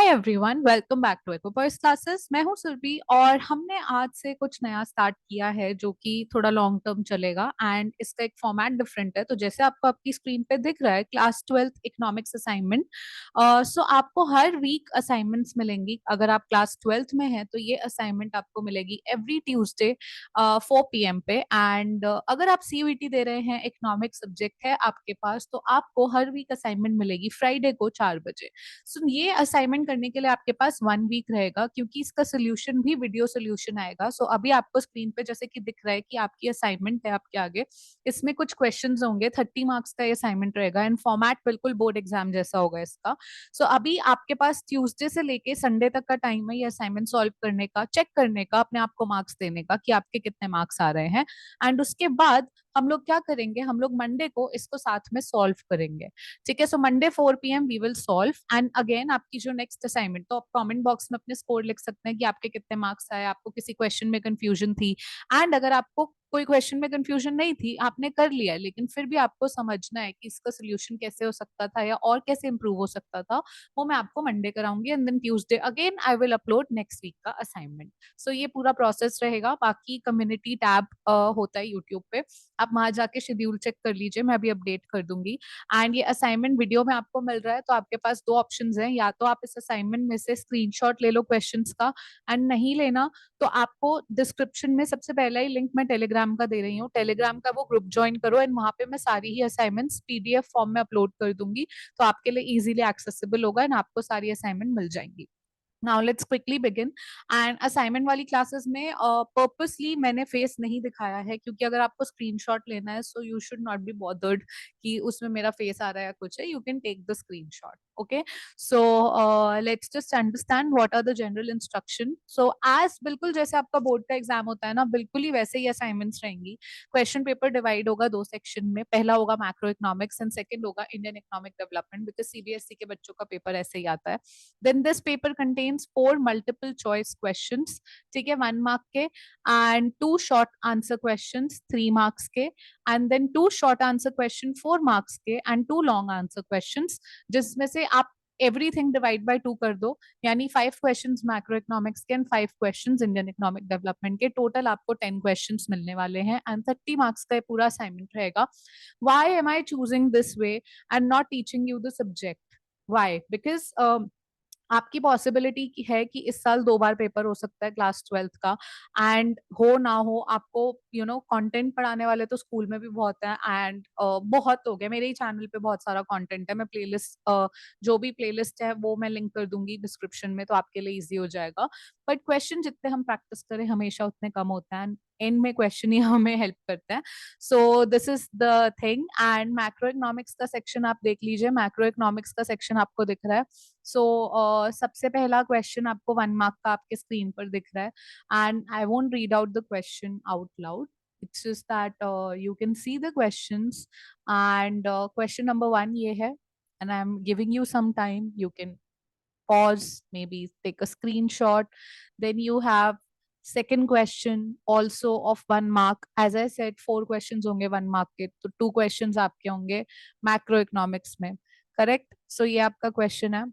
Everyone, welcome back to एक्वापर्स classes. मैं हूं सुरभि और हमने आज से कुछ नया स्टार्ट किया है जो कि थोड़ा लॉन्ग टर्म चलेगा एंड इसका एक फॉर्मेट डिफरेंट है। तो जैसे आपको आपकी स्क्रीन पे दिख रहा है क्लास 12th इकोनॉमिक्स असाइनमेंट। सो आपको हर वीक असाइनमेंट्स मिलेंगी। अगर आप क्लास 12th में हैं तो ये असाइनमेंट आपको मिलेगी एवरी ट्यूसडे 4 PM पे। एंड अगर आप सीयूईटी दे रहे हैं, इकोनॉमिक्स सब्जेक्ट है आपके पास, तो आपको हर वीक असाइनमेंट मिलेगी फ्राइडे को 4 बजे। सो ये असाइनमेंट करने के लिए आपके पास 1 वीक रहेगा, क्योंकि इसका सोल्यूशन भी वीडियो सोल्यूशन आएगा। सो अभी आपको स्क्रीन पे जैसे कि दिख रहा है कि आपकी असाइनमेंट है आपके आगे। इसमें कुछ क्वेश्चंस होंगे, 30 मार्क्स का ये असाइनमेंट रहेगा एंड फॉर्मेट बिल्कुल बोर्ड एग्जाम जैसा होगा इसका। सो अभी आपके पास ट्यूसडे से लेके संडे तक का टाइम है ये असाइनमेंट सॉल्व करने का, चेक करने का, अपने आप को मार्क्स देने का कि आपके कितने मार्क्स आ रहे हैं। एंड उसके बाद हम लोग क्या करेंगे, हम लोग मंडे को इसको साथ में सॉल्व करेंगे। ठीक है, so Monday 4 PM we will solve and again आपकी जो नेक्स्ट असाइनमेंट, तो आप कमेंट बॉक्स में अपने स्कोर लिख सकते हैं कि आपके कितने मार्क्स आए, आपको किसी क्वेश्चन में कंफ्यूजन थी। एंड अगर आपको कोई क्वेश्चन में कंफ्यूजन नहीं थी, आपने कर लिया है, लेकिन फिर भी आपको समझना है कि इसका सोल्यूशन कैसे हो सकता था या और कैसे इंप्रूव हो सकता था, वो मैं आपको मंडे कराऊंगी and then Tuesday again I will upload next week का असाइनमेंट। सो ये पूरा प्रोसेस रहेगा। बाकी कम्युनिटी टैब होता है यूट्यूब पे, आप वहां जाके शेड्यूल चेक कर लीजिए, मैं अभी अपडेट कर दूंगी। एंड ये असाइनमेंट वीडियो में आपको मिल रहा है, तो आपके पास दो ऑप्शंस हैं, या तो आप इस असाइनमेंट में से स्क्रीनशॉट ले लो क्वेश्चंस का, एंड नहीं लेना तो आपको डिस्क्रिप्शन में सबसे पहला ही लिंक मैं टेलीग्राम का दे रही हूँ, टेलीग्राम का वो ग्रुप ज्वाइन करो एंड वहां पे मैं सारी ही असाइनमेंट्स पीडीएफ फॉर्म में अपलोड कर दूंगी। तो आपके लिए इजीली एक्सेसिबल होगा एंड आपको सारी असाइनमेंट मिल जाएंगी। Now let's quickly begin. And assignment वाली क्लासेस में पर्पसली मैंने फेस नहीं दिखाया है, क्योंकि अगर आपको स्क्रीनशॉट लेना है so you should not be bothered कि उसमें मेरा फेस आ रहा है या कुछ है, you can take the screenshot. Okay, so let's just understand what are the general instruction. So as बिल्कुल जैसे आपका बोर्ड का एग्जाम होता है ना, बिल्कुल ही वैसे ही असाइनमेंट्स रहेंगी। क्वेश्चन पेपर डिवाइड होगा दो सेक्शन में, पहला होगा मैक्रो इकोनॉमिक्स एंड सेकंड होगा Indian economic development, because CBSE के बच्चों का पेपर ऐसे ही आता है। Then this paper contains 4 multiple choice questions, ठीक है, 1 मार्क के, and 2 short answer questions 3 marks के, and then 2 short answer question 4 marks के, and 2 long answer questions, जिसमें से आप एवरीथिंग डिवाइड बाय 2 कर दो, यानी 5 क्वेश्चंस मैक्रो इकोनॉमिक्स के and 5 questions Indian economic development के। टोटल आपको 10 क्वेश्चंस मिलने वाले हैं एंड 30 मार्क्स का पूरा असाइनमेंट रहेगा। Why am I choosing this way and not teaching you the subject? Why? Because आपकी पॉसिबिलिटी है कि इस साल 2 बार पेपर हो सकता है क्लास 12th का, एंड हो ना हो आपको कंटेंट पढ़ाने वाले तो स्कूल में भी बहुत है। एंड बहुत हो गया, मेरे ही चैनल पे बहुत सारा कंटेंट है, मैं प्लेलिस्ट जो भी प्लेलिस्ट है वो मैं लिंक कर दूंगी डिस्क्रिप्शन में, तो आपके लिए इजी हो जाएगा। बट क्वेश्चन जितने हम प्रैक्टिस करें हमेशा उतने कम होते हैं, एंड में क्वेश्चन ही हमें हेल्प करते हैं। सो this is the thing. And macro economics का सेक्शन आप देख लीजिए, मैक्रो इकोनॉमिक्स का सेक्शन आपको दिख रहा है। सो सबसे पहला क्वेश्चन आपको 1 मार्क का आपके स्क्रीन पर दिख रहा है, and I won't read out the question out loud, it's just that you can see the questions. And question number 1 ये है, and I'm giving you some time, you can pause, maybe take a screenshot. Then you have second question also of 1 mark. As I said, 4 questions होंगे 1 mark के, तो 2 questions आपके होंगे macro economics में। Correct? सो ये आपका क्वेश्चन है।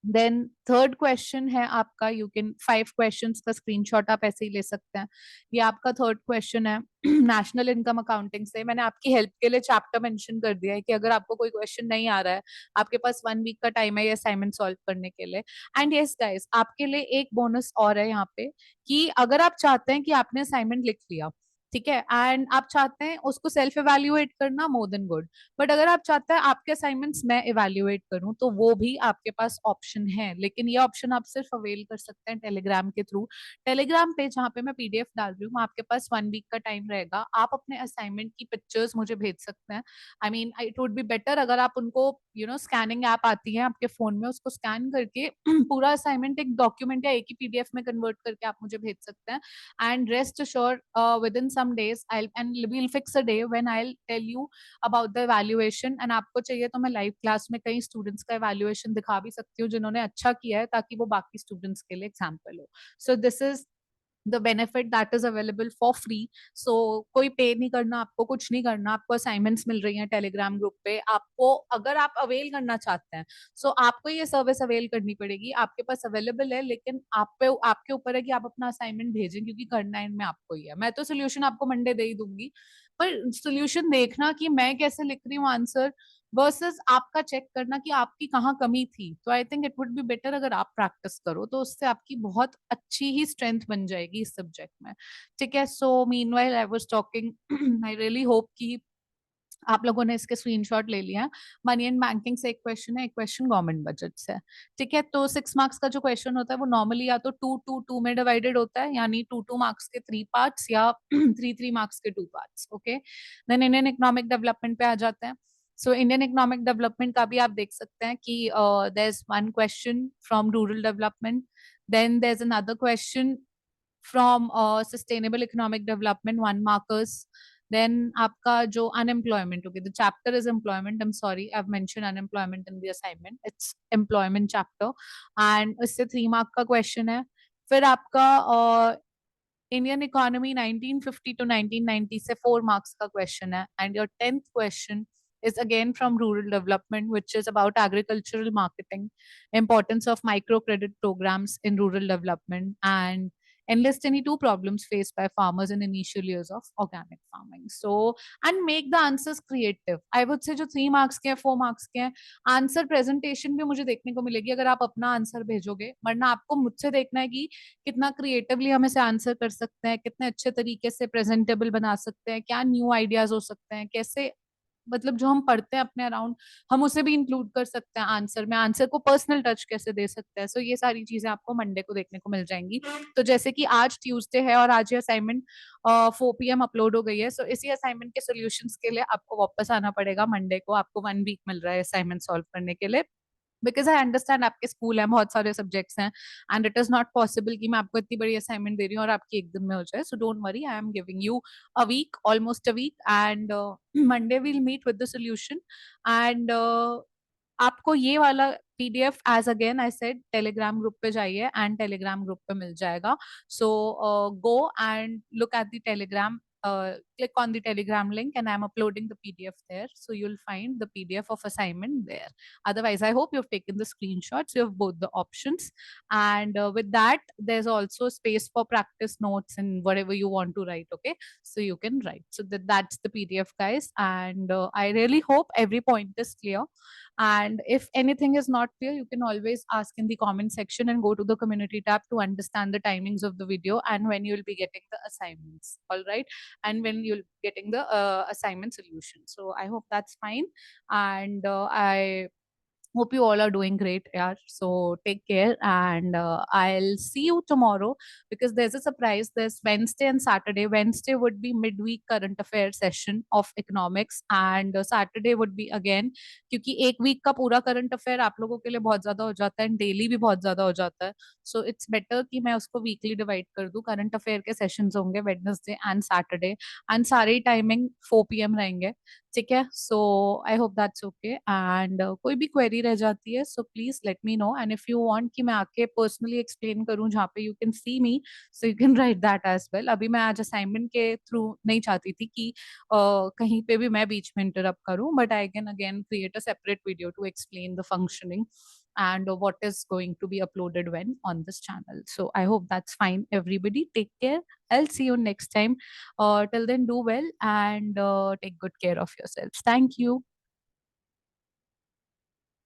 Then third question है आपका, यू कैन 5 क्वेश्चंस का स्क्रीनशॉट आप ऐसे ही ले सकते हैं। ये आपका थर्ड क्वेश्चन है नेशनल इनकम अकाउंटिंग से। मैंने आपकी हेल्प के लिए चैप्टर मेंशन कर दिया है कि अगर आपको कोई क्वेश्चन नहीं आ रहा है, आपके पास 1 वीक का टाइम है ये असाइनमेंट सॉल्व करने के लिए। एंड यस गाइस, आपके लिए एक बोनस और है यहाँ पे, कि अगर आप चाहते हैं कि आपने असाइनमेंट लिख लिया, ठीक है, एंड आप चाहते हैं उसको सेल्फ इवेल्युएट करना, मोर देन गुड। बट अगर आप चाहते हैं आपके असाइनमेंट्स मैं इवेल्युएट करूं, तो वो भी आपके पास ऑप्शन है, लेकिन ये ऑप्शन आप सिर्फ अवेल कर सकते हैं टेलीग्राम के थ्रू। टेलीग्राम पे जहाँ पे मैं पीडीएफ डाल रही हूँ, आपके पास 1 वीक का टाइम रहेगा, आप अपने असाइनमेंट की पिक्चर्स मुझे भेज सकते हैं। I mean it would be better अगर आप उनको स्कैनिंग ऐप आती है आपके फोन में, उसको स्कैन करके पूरा असाइनमेंट एक डॉक्यूमेंट या एक ही पीडीएफ में कन्वर्ट करके आप मुझे भेज सकते हैं। And rest assure within some days we'll fix a day when I'll tell you about the evaluation। and आपको चाहिए तो मैं लाइव क्लास में कई स्टूडेंट्स का evaluation दिखा भी सकती हूँ जिन्होंने अच्छा किया है, ताकि वो बाकी स्टूडेंट्स के लिए एग्जाम्पल हो। So this is the benefit that is available for free. So कोई पे नहीं करना, आपको कुछ नहीं करना, आपको असाइनमेंट्स मिल रही हैं टेलीग्राम ग्रुप पे। आपको अगर आप अवेल करना चाहते हैं, सो आपको ये सर्विस अवेल करनी पड़ेगी, आपके पास अवेलेबल है, लेकिन आप पे आपके ऊपर है कि आप अपना असाइनमेंट भेजें, क्योंकि करना इनमें आपको ही है। मैं तो सोल्यूशन आपको मंडे दे ही दूंगी, पर सोल्यूशन देखना कि मैं कैसे लिख रही हूँ आंसर वर्सेस आपका चेक करना कि आपकी कहाँ कमी थी। तो I think it would be better अगर आप प्रैक्टिस करो, तो उससे आपकी बहुत अच्छी ही स्ट्रेंथ बन जाएगी इस सब्जेक्ट में। ठीक है, so meanwhile I was talking, I really hope कि आप लोगों ने इसके स्क्रीनशॉट ले लिया। मनी एंड बैंकिंग से एक क्वेश्चन है, एक क्वेश्चन गवर्नमेंट बजट से। ठीक है, तो 6 मार्क्स का जो क्वेश्चन होता है वो नॉर्मली या तो 2 2 2 में डिवाइडेड होता है, यानी 2 2 मार्क्स के 3 पार्ट्स, या 3 3 मार्क्स के 2 parts. Okay, then Indian economic development पे आ जाते हैं। सो इंडियन इकोनॉमिक डेवलपमेंट का भी आप देख सकते हैं कि there is one question from rural development, then there is another question from sustainable economic development, 1 markers. Then आपका जो unemployment, okay the chapter is employment, I am sorry I have mention unemployment in the assignment, it's employment chapter, and इससे 3 mark का question है। फिर आपका Indian economy 1950 to 1990 से 4 marks का question है, and your 10th question is again from rural development, which is about agricultural marketing, importance of microcredit programs in rural development, and enlist any two problems faced by farmers in initial years of organic farming. So, and make the answers creative. I would say जो 3 marks के हैं, 4 marks के हैं, answer presentation भी मुझे देखने को मिलेगी अगर आप अपना आंसर भेजोगे, वरना आपको मुझसे देखना है कि कितना क्रिएटिवली हम इसे आंसर कर सकते हैं, कितने अच्छे तरीके से प्रेजेंटेबल बना सकते हैं, क्या न्यू आइडियाज हो सकते हैं, कैसे मतलब जो हम पढ़ते हैं अपने अराउंड हम उसे भी इंक्लूड कर सकते हैं आंसर में, आंसर को पर्सनल टच कैसे दे सकते हैं। सो ये सारी चीजें आपको मंडे को देखने को मिल जाएंगी। तो जैसे कि आज ट्यूसडे है और आज ये असाइनमेंट 4 PM अपलोड हो गई है, सो इसी असाइनमेंट के सोल्यूशंस के लिए आपको वापस आना पड़ेगा मंडे को। आपको 1 वीक मिल रहा है असाइनमेंट सॉल्व करने के लिए, बिकॉज आई अंडरस्टैंड आपके स्कूल है, बहुत सारे सब्जेक्ट्स हैं, and it is not possible कि मैं आपको इतनी बड़ी असाइनमेंट दे रही हूँ और आपकी एक दिन में हो जाए। So don't worry, I am giving you a week, almost a week, and Monday will meet with the solution. And आपको ये वाला PDF as again I said Telegram group पे जाइए एंड टेलीग्राम ग्रुप पे मिल जाएगा। So go and look at the Telegram, click on the telegram link, and I'm uploading the pdf there, so you'll find the pdf of assignment there. Otherwise, I hope you've taken the screenshots, you have both the options, and with that there's also space for practice notes and whatever you want to write. Okay, so you can write. So that's the pdf, guys, and I really hope every point is clear. And if anything is not clear, you can always ask in the comment section and go to the community tab to understand the timings of the video and when you'll be getting the assignments. All right, and when you'll be getting the assignment solution. So I hope that's fine, and I hope you all are doing great. Yeah, so take care, and I'll see you tomorrow because there's a surprise. There's Wednesday and Saturday. Wednesday would be midweek current affair session of economics, and Saturday would be again, क्योंकि एक week का पूरा current affair आप लोगों के लिए बहुत ज्यादा हो जाता है, डेली भी बहुत ज्यादा हो जाता है। सो इट्स बेटर कि मैं उसको वीकली डिवाइड कर दूं। करंट अफेयर के सेशंस होंगे वेडनेसडे एंड सैटरडे, एंड सारी टाइमिंग 4 PM रहेंगे। ठीक है, so I hope that's okay, and कोई भी क्वेरी रह जाती है so please let me know, and if you want कि मैं आके पर्सनली एक्सप्लेन करूं जहाँ पे you can see me, so you can write that as well. अभी मैं आज असाइनमेंट के थ्रू नहीं चाहती थी कि कहीं पे भी मैं बीच में इंटरप्ट करूं, but I can again create a separate video to explain the functioning and what is going to be uploaded when on this channel. So I hope that's fine. Everybody, take care. I'll see you next time. Till then, do well and take good care of yourselves. Thank you.